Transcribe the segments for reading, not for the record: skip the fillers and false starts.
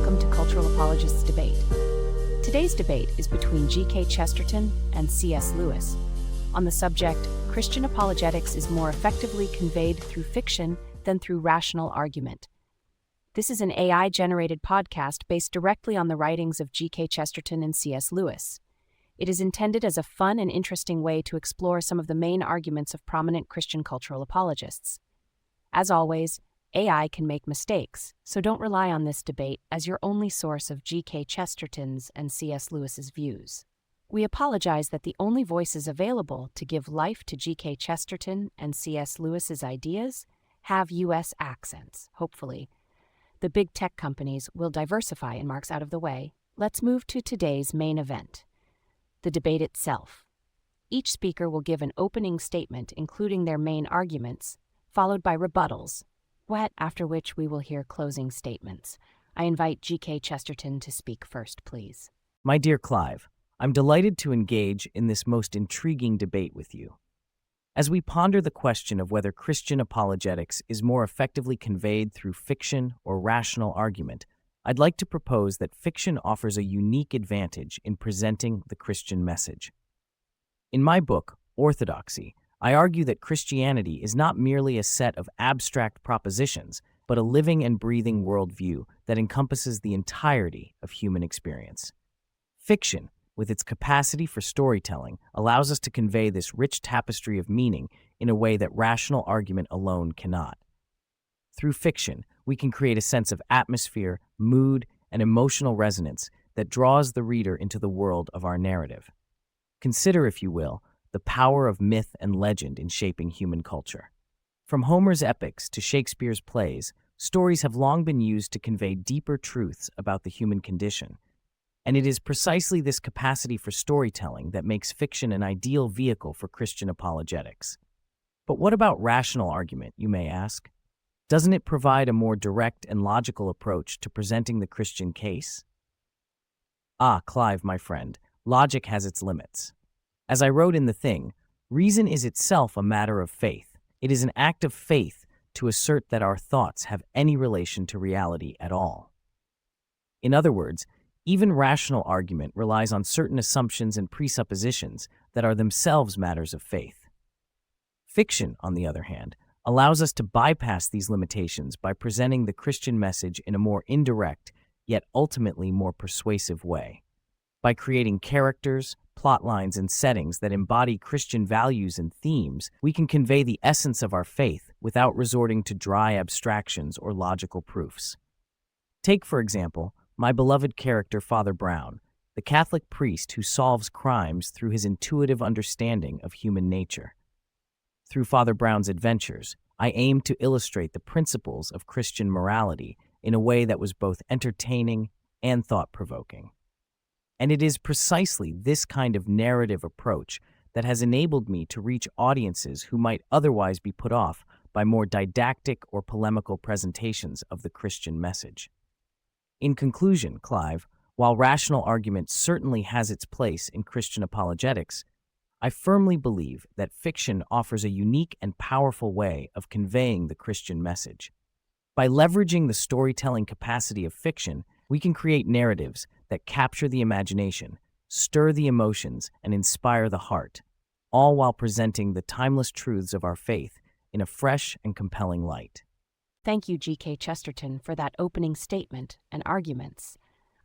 welcome to Cultural Apologists Debate. Today's debate is between G.K. Chesterton and C.S. Lewis on the subject, Christian apologetics is more effectively conveyed through fiction than through rational argument. This is an AI-generated podcast based directly on the writings of G.K. Chesterton and C.S. Lewis. It is intended as a fun and interesting way to explore some of the main arguments of prominent Christian cultural apologists. As always, AI can make mistakes, so don't rely on this debate as your only source of G.K. Chesterton's and C.S. Lewis's views. We apologize that the only voices available to give life to G.K. Chesterton and C.S. Lewis's ideas have U.S. accents, hopefully. The big tech companies will diversify in marks out of the way. Let's move to today's main event, the debate itself. Each speaker will give an opening statement including their main arguments, followed by rebuttals, after which we will hear closing statements. I invite G.K. Chesterton to speak first, please. My dear Clive, I'm delighted to engage in this most intriguing debate with you. As we ponder the question of whether Christian apologetics is more effectively conveyed through fiction or rational argument, I'd like to propose that fiction offers a unique advantage in presenting the Christian message. In my book, Orthodoxy, I argue that Christianity is not merely a set of abstract propositions, but a living and breathing worldview that encompasses the entirety of human experience. Fiction, with its capacity for storytelling, allows us to convey this rich tapestry of meaning in a way that rational argument alone cannot. Through fiction, we can create a sense of atmosphere, mood, and emotional resonance that draws the reader into the world of our narrative. Consider, if you will, the power of myth and legend in shaping human culture. From Homer's epics to Shakespeare's plays, stories have long been used to convey deeper truths about the human condition. And it is precisely this capacity for storytelling that makes fiction an ideal vehicle for Christian apologetics. But what about rational argument, you may ask? Doesn't it provide a more direct and logical approach to presenting the Christian case? Clive, my friend, logic has its limits. As I wrote in The Thing, reason is itself a matter of faith. It is an act of faith to assert that our thoughts have any relation to reality at all. In other words, even rational argument relies on certain assumptions and presuppositions that are themselves matters of faith. Fiction, on the other hand, allows us to bypass these limitations by presenting the Christian message in a more indirect, yet ultimately more persuasive way. By creating characters, plot lines, and settings that embody Christian values and themes, we can convey the essence of our faith without resorting to dry abstractions or logical proofs. Take, for example, my beloved character Father Brown, the Catholic priest who solves crimes through his intuitive understanding of human nature. Through Father Brown's adventures, I aimed to illustrate the principles of Christian morality in a way that was both entertaining and thought-provoking. And it is precisely this kind of narrative approach that has enabled me to reach audiences who might otherwise be put off by more didactic or polemical presentations of the Christian message. In conclusion, Clive, while rational argument certainly has its place in Christian apologetics, I firmly believe that fiction offers a unique and powerful way of conveying the Christian message. By leveraging the storytelling capacity of fiction, we can create narratives that capture the imagination, stir the emotions, and inspire the heart, all while presenting the timeless truths of our faith in a fresh and compelling light. Thank you, G.K. Chesterton, for that opening statement and arguments.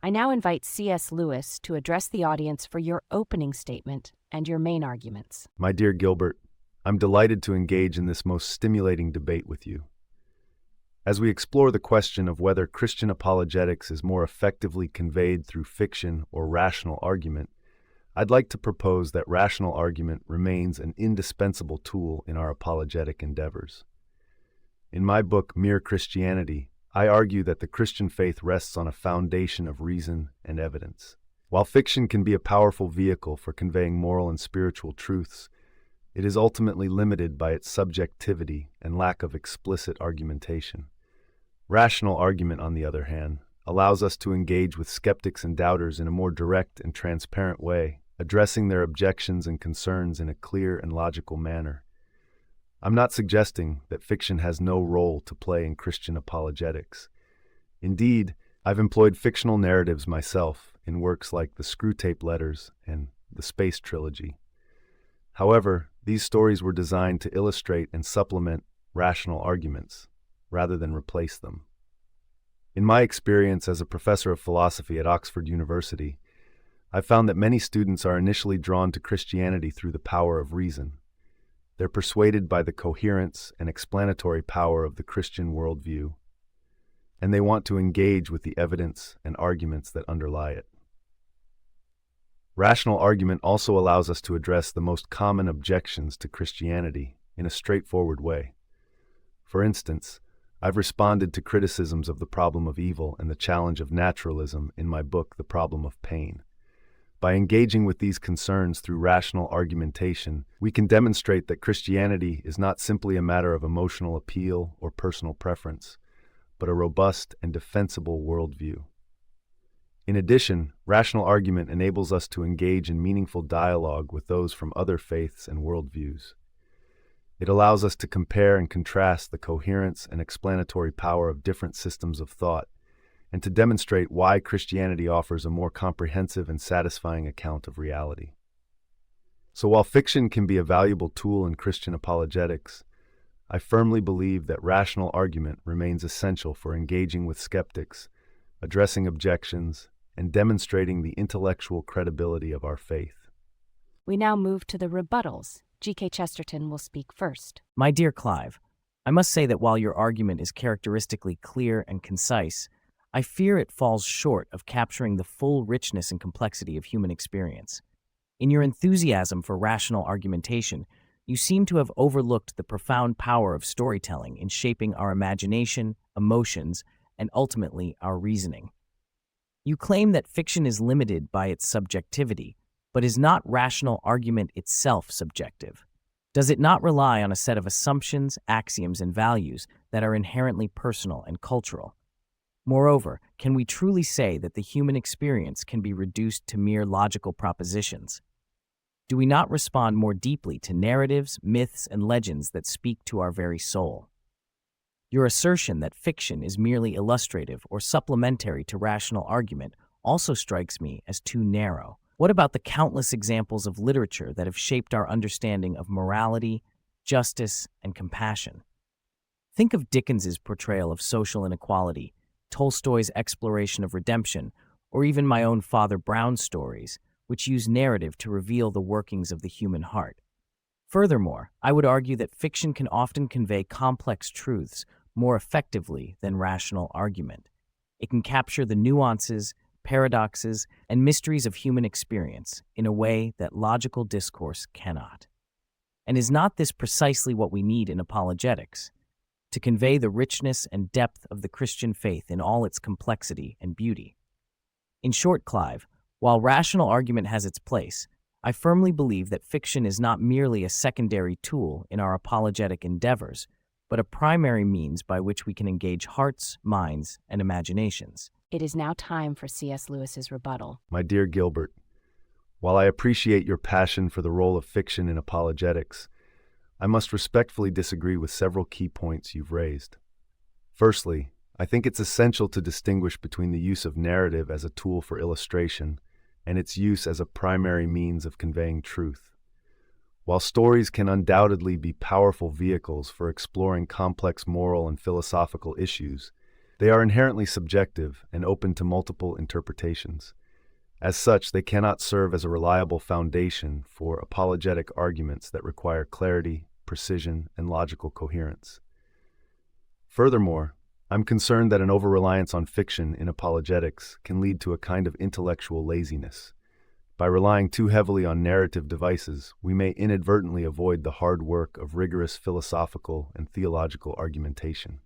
I now invite C.S. Lewis to address the audience for your opening statement and your main arguments. My dear Gilbert, I'm delighted to engage in this most stimulating debate with you. As we explore the question of whether Christian apologetics is more effectively conveyed through fiction or rational argument, I'd like to propose that rational argument remains an indispensable tool in our apologetic endeavors. In my book, Mere Christianity, I argue that the Christian faith rests on a foundation of reason and evidence. While fiction can be a powerful vehicle for conveying moral and spiritual truths, it is ultimately limited by its subjectivity and lack of explicit argumentation. Rational argument, on the other hand, allows us to engage with skeptics and doubters in a more direct and transparent way, addressing their objections and concerns in a clear and logical manner. I'm not suggesting that fiction has no role to play in Christian apologetics. Indeed, I've employed fictional narratives myself in works like the Screwtape Letters and the Space Trilogy. However, these stories were designed to illustrate and supplement rational arguments, rather than replace them. In my experience as a professor of philosophy at Oxford University, I've found that many students are initially drawn to Christianity through the power of reason. They're persuaded by the coherence and explanatory power of the Christian worldview, and they want to engage with the evidence and arguments that underlie it. Rational argument also allows us to address the most common objections to Christianity in a straightforward way. For instance, I've responded to criticisms of the problem of evil and the challenge of naturalism in my book, The Problem of Pain. By engaging with these concerns through rational argumentation, we can demonstrate that Christianity is not simply a matter of emotional appeal or personal preference, but a robust and defensible worldview. In addition, rational argument enables us to engage in meaningful dialogue with those from other faiths and worldviews. It allows us to compare and contrast the coherence and explanatory power of different systems of thought, and to demonstrate why Christianity offers a more comprehensive and satisfying account of reality. So while fiction can be a valuable tool in Christian apologetics, I firmly believe that rational argument remains essential for engaging with skeptics, addressing objections, and demonstrating the intellectual credibility of our faith. We now move to the rebuttals. G.K. Chesterton will speak first. My dear Clive, I must say that while your argument is characteristically clear and concise, I fear it falls short of capturing the full richness and complexity of human experience. In your enthusiasm for rational argumentation, you seem to have overlooked the profound power of storytelling in shaping our imagination, emotions, and ultimately our reasoning. You claim that fiction is limited by its subjectivity, but is not rational argument itself subjective? Does it not rely on a set of assumptions, axioms, and values that are inherently personal and cultural? Moreover, can we truly say that the human experience can be reduced to mere logical propositions? Do we not respond more deeply to narratives, myths, and legends that speak to our very soul? Your assertion that fiction is merely illustrative or supplementary to rational argument also strikes me as too narrow. What about the countless examples of literature that have shaped our understanding of morality, justice, and compassion? Think of Dickens's portrayal of social inequality, Tolstoy's exploration of redemption, or even my own Father Brown's stories, which use narrative to reveal the workings of the human heart. Furthermore, I would argue that fiction can often convey complex truths more effectively than rational argument. It can capture the nuances, paradoxes, and mysteries of human experience in a way that logical discourse cannot. And is not this precisely what we need in apologetics? To convey the richness and depth of the Christian faith in all its complexity and beauty. In short, Clive, while rational argument has its place, I firmly believe that fiction is not merely a secondary tool in our apologetic endeavors, but a primary means by which we can engage hearts, minds, and imaginations. It is now time for C.S. Lewis's rebuttal. My dear Gilbert, while I appreciate your passion for the role of fiction in apologetics, I must respectfully disagree with several key points you've raised. Firstly, I think it's essential to distinguish between the use of narrative as a tool for illustration and its use as a primary means of conveying truth. While stories can undoubtedly be powerful vehicles for exploring complex moral and philosophical issues, they are inherently subjective and open to multiple interpretations. As such, they cannot serve as a reliable foundation for apologetic arguments that require clarity, precision, and logical coherence. Furthermore, I'm concerned that an over-reliance on fiction in apologetics can lead to a kind of intellectual laziness. By relying too heavily on narrative devices, we may inadvertently avoid the hard work of rigorous philosophical and theological argumentation.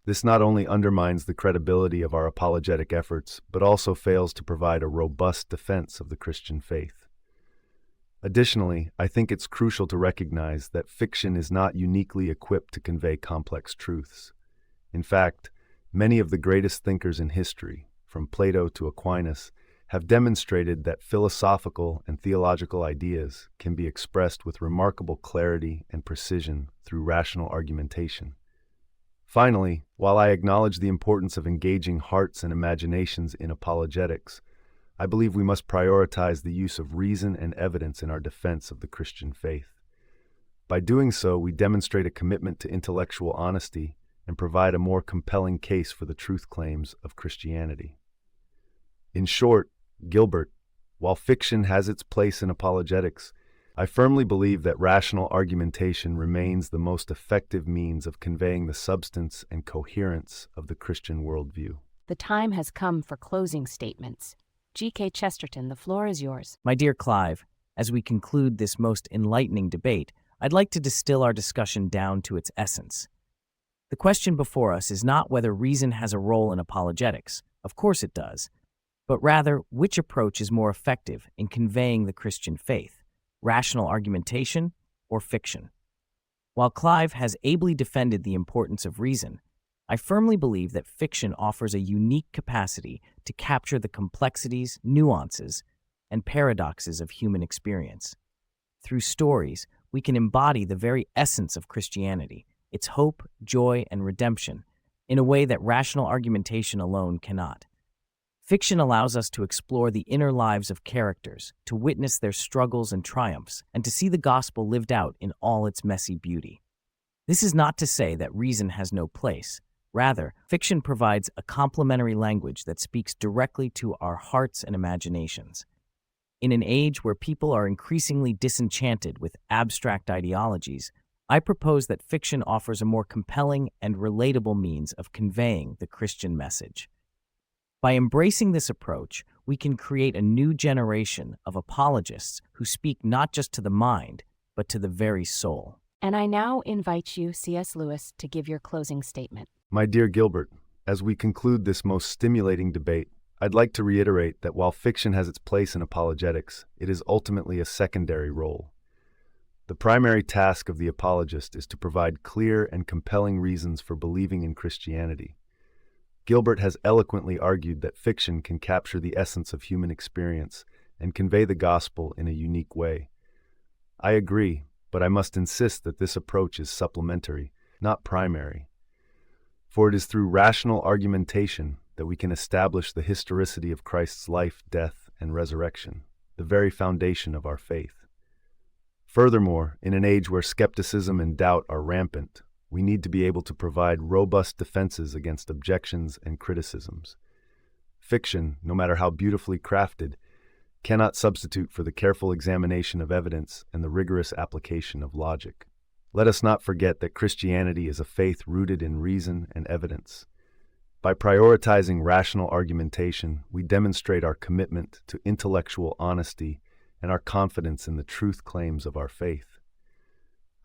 This not only undermines the credibility of our apologetic efforts, but also fails to provide a robust defense of the Christian faith. Additionally, I think it's crucial to recognize that fiction is not uniquely equipped to convey complex truths. In fact, many of the greatest thinkers in history, from Plato to Aquinas, have demonstrated that philosophical and theological ideas can be expressed with remarkable clarity and precision through rational argumentation. Finally, while I acknowledge the importance of engaging hearts and imaginations in apologetics, I believe we must prioritize the use of reason and evidence in our defense of the Christian faith. By doing so, we demonstrate a commitment to intellectual honesty and provide a more compelling case for the truth claims of Christianity. In short, Gilbert, while fiction has its place in apologetics, I firmly believe that rational argumentation remains the most effective means of conveying the substance and coherence of the Christian worldview. The time has come for closing statements. G.K. Chesterton, the floor is yours. My dear Clive, as we conclude this most enlightening debate, I'd like to distill our discussion down to its essence. The question before us is not whether reason has a role in apologetics, of course it does, but rather which approach is more effective in conveying the Christian faith, rational argumentation or fiction. While Clive has ably defended the importance of reason, I firmly believe that fiction offers a unique capacity to capture the complexities, nuances, and paradoxes of human experience. Through stories, we can embody the very essence of Christianity, its hope, joy, and redemption, in a way that rational argumentation alone cannot. Fiction allows us to explore the inner lives of characters, to witness their struggles and triumphs, and to see the gospel lived out in all its messy beauty. This is not to say that reason has no place. Rather, fiction provides a complementary language that speaks directly to our hearts and imaginations. In an age where people are increasingly disenchanted with abstract ideologies, I propose that fiction offers a more compelling and relatable means of conveying the Christian message. By embracing this approach, we can create a new generation of apologists who speak not just to the mind, but to the very soul. And I now invite you, C.S. Lewis, to give your closing statement. My dear Gilbert, as we conclude this most stimulating debate, I'd like to reiterate that while fiction has its place in apologetics, it is ultimately a secondary role. The primary task of the apologist is to provide clear and compelling reasons for believing in Christianity. Gilbert has eloquently argued that fiction can capture the essence of human experience and convey the gospel in a unique way. I agree, but I must insist that this approach is supplementary, not primary. For it is through rational argumentation that we can establish the historicity of Christ's life, death, and resurrection, the very foundation of our faith. Furthermore, in an age where skepticism and doubt are rampant, we need to be able to provide robust defenses against objections and criticisms. Fiction, no matter how beautifully crafted, cannot substitute for the careful examination of evidence and the rigorous application of logic. Let us not forget that Christianity is a faith rooted in reason and evidence. By prioritizing rational argumentation, we demonstrate our commitment to intellectual honesty and our confidence in the truth claims of our faith.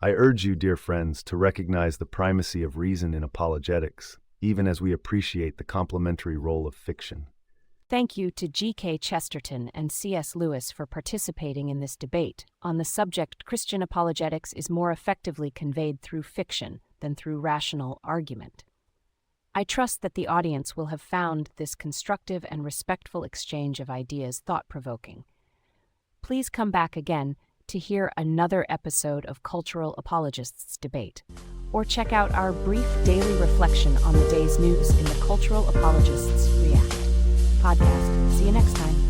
I urge you, dear friends, to recognize the primacy of reason in apologetics, even as we appreciate the complementary role of fiction. Thank you to G.K. Chesterton and C.S. Lewis for participating in this debate on the subject Christian apologetics is more effectively conveyed through fiction than through rational argument. I trust that the audience will have found this constructive and respectful exchange of ideas thought-provoking. Please come back again to hear another episode of Cultural Apologists Debate, or check out our brief daily reflection on the day's news in the Cultural Apologists React podcast. See you next time.